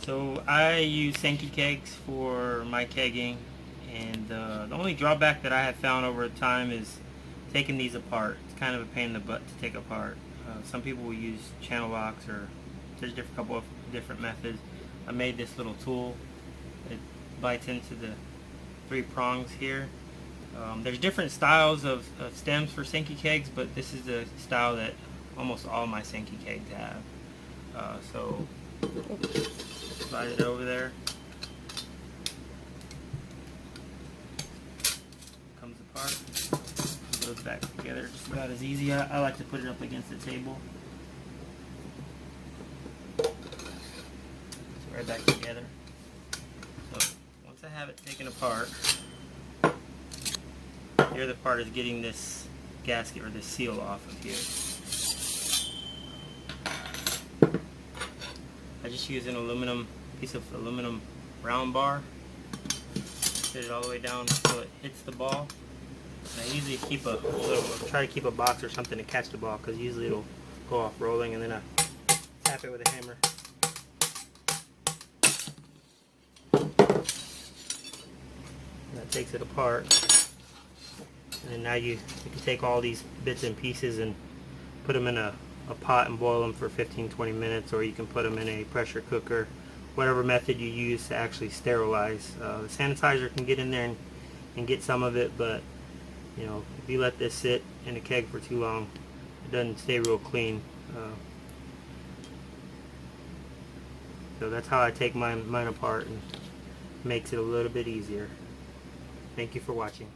So I use Sanke kegs for my kegging, and the only drawback that I have found over time is taking these apart. It's kind of a pain in the butt to take apart. Some people will use channel locks, or there's a couple of different methods. I made this little tool. It bites into the 3 prongs here. There's different styles of stems for Sanke kegs, but this is the style that almost all my Sanke kegs have. So slide it over there. Comes apart. Goes back together just about as easy. I like to put it up against the table. So right back together. So once I have it taken apart, the other part is getting this gasket or this seal off of here. I just use an piece of aluminum round bar. Set it all the way down until it hits the ball. And I usually keep try to keep a box or something to catch the ball, because usually it'll go off rolling, and then I tap it with a hammer. And that takes it apart. And then now you can take all these bits and pieces and put them in a pot and boil them for 15-20 minutes, or you can put them in a pressure cooker, whatever method you use to actually sterilize. The sanitizer can get in there and get some of it, but you know, if you let this sit in a keg for too long, it doesn't stay real clean. So that's how I take mine apart, and makes it a little bit easier. Thank you for watching.